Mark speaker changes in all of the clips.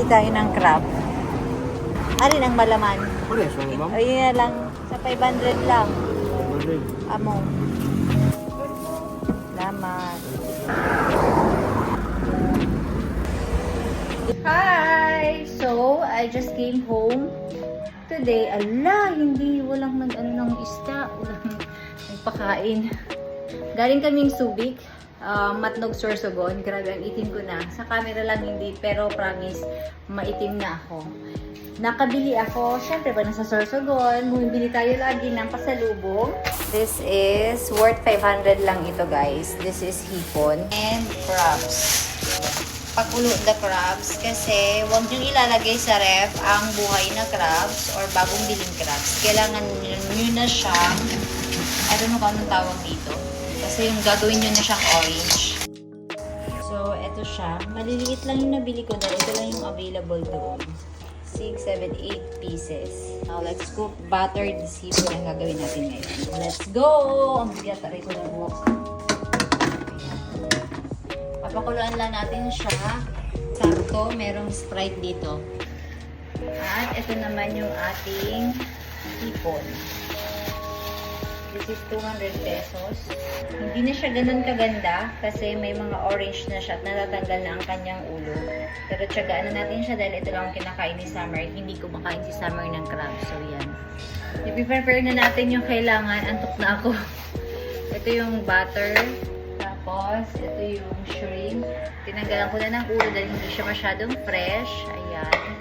Speaker 1: tayo ng crab. Alin ang malaman?
Speaker 2: Pares lang, ma'am.
Speaker 1: Ayun na lang. Sa 500 lang. Amo. Salamat. Hi! So, I just came home today. Ala, walang nag-ano ng isda. Walang nagpakain. Galing kaming Subic. Matnog Sorsogon. Grabe, ang itim ko na. Sa camera lang hindi, pero promise, maitim na ako. Nakabili ako, syempre pag nasa Sorsogon, bumibili tayo lagi ng pasalubong. This is worth 500 lang ito, guys. This is hipon and crabs. Pakulo the crabs kasi huwag nyo ilalagay sa ref ang buhay na crabs or bagong biling crabs. Kailangan nyo na siyang, I don't know kung anong tawag dito. Kasi yung gagawin nyo na siyang orange. So, eto siya. Maliliit lang yung nabili ko dahil ito lang yung available doon. 6, 7, 8 pieces. Now, let's cook buttered seafood ang gagawin natin ngayon. Let's go! Ang bigat, taray ko ng buhok. Papakuluan lang natin siya. Sakto, merong Sprite dito. At ito naman yung ating hipon. This is 200 pesos. Hindi na siya ganun kaganda kasi may mga orange na siya at natatanggal na ang kanyang ulo. Pero tiyagaan na natin siya dahil ito lang ang kinakain ni Summer. Hindi ko makain si Summer ng crab. So, yan. I-prepare na natin yung kailangan. Antok na ako. Ito yung butter. Tapos, ito yung shrimp. Tinanggalan ko na ng ulo dahil hindi siya masyadong fresh. Ayan.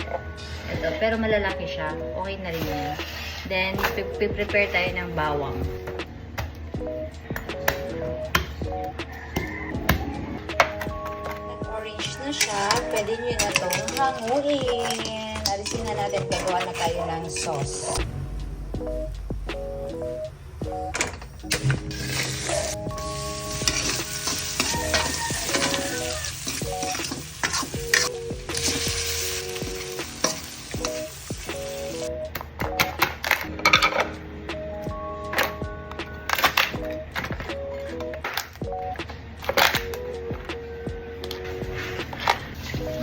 Speaker 1: Ito. Pero malalaki siya. Okay na rin yun. Then, prepare tayo ng bawang. Nag-orange na siya. Pwede nyo na itong hanguin. Alisin na natin. Gagawa na tayo ng sauce.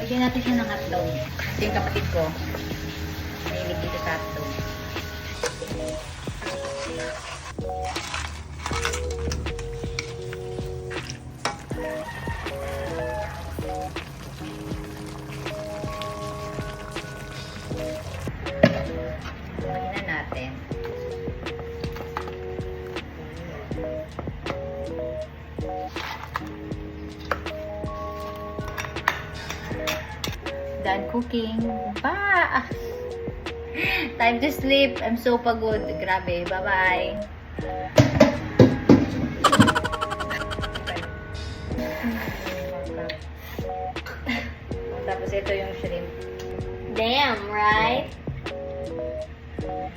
Speaker 1: Lagyan natin siya ng hotdog. Ito yung kapatid ko. Mahilig dito sa hotdog. Lagyan na natin. Done cooking. Pa! Time to sleep. I'm so pagod. Grabe. Bye-bye. Tapos ito yung shrimp.
Speaker 3: Damn, right?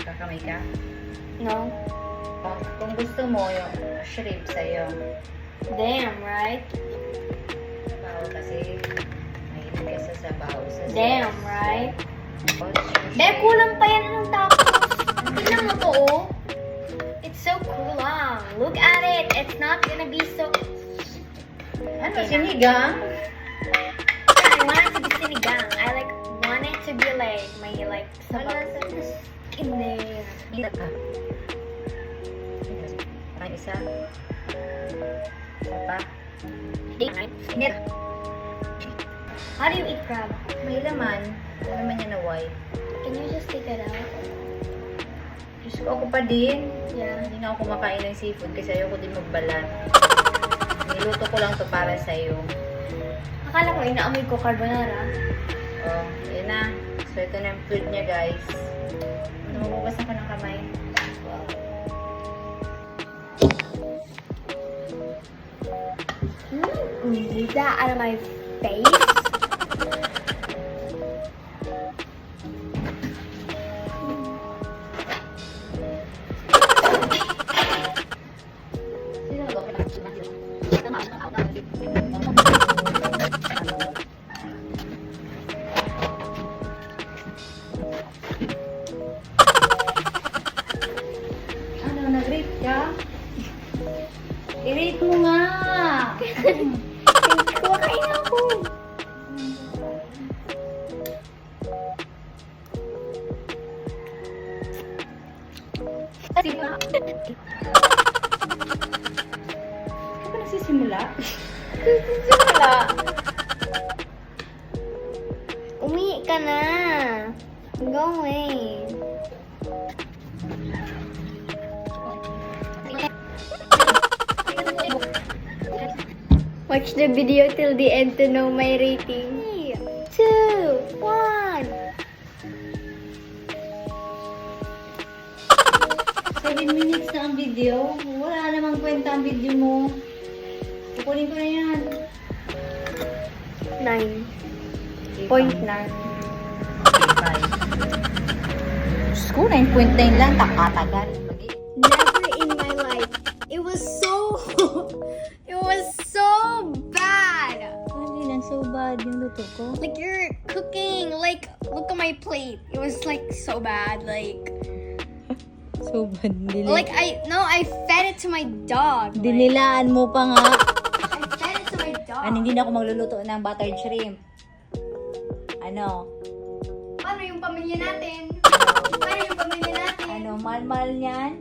Speaker 1: Kakamay ka?
Speaker 3: No.
Speaker 1: Kung gusto mo yung shrimp sa'yo.
Speaker 3: Damn, right?
Speaker 1: Bawo kasi mahilig ka sa sabaw.
Speaker 3: Damn, right?
Speaker 1: Be,
Speaker 3: Be, kulang pa yan ng tapos. Tignan mo to, oh. It's so kulang. Look at it. It's not gonna be so...
Speaker 1: Ano, sinigang?
Speaker 3: I want it to be sinigang. I want it to be may sabaw in there.
Speaker 1: Litat ka. Ang isa. Isa pa.
Speaker 3: Init. How do you eat crab?
Speaker 1: May laman. May laman niya na white.
Speaker 3: Can you just take it out?
Speaker 1: Diyos ko, ako pa din.
Speaker 3: Yeah.
Speaker 1: Hindi na ako kumakain ng seafood kasi ayoko din magbalat. Niluto ko lang to para sa'yo.
Speaker 3: Akala ko inaamoy ko carbonara.
Speaker 1: Oh, yun na. So, ito na yung food niya, guys. Magugas ako ng kamay.
Speaker 3: Leave that out of my face.
Speaker 1: Ano, nag-rate ka? I-rate mo nga!
Speaker 3: Kumakain ako.
Speaker 1: Hindi pa nagsisimula?
Speaker 3: Wala. Umihi ka na. Go away. Watch the video till the end to know my rating. 3, 2, 1.
Speaker 1: 7 minutes na ang video. Wala namang kwenta ang video mo. Kukunin ko na yan.
Speaker 3: 9.9.
Speaker 1: Okay, 5. Diyos ko, 9.9 lang. Takatagal.
Speaker 3: Never in my life. It was so bad.
Speaker 1: Hindi lang so bad yung luto ko.
Speaker 3: Like you're cooking. Like look at my plate. It was like so bad. Like
Speaker 1: So bad.
Speaker 3: I fed it to my dog. Like,
Speaker 1: Dinilaan mo pa nga.
Speaker 3: I fed it to my dog.
Speaker 1: Hindi na ako magluluto ng buttered shrimp. Ano?
Speaker 3: Paano yung pamilya natin? Paano yung pamilya natin?
Speaker 1: Ano? Mahal-mahal niyan?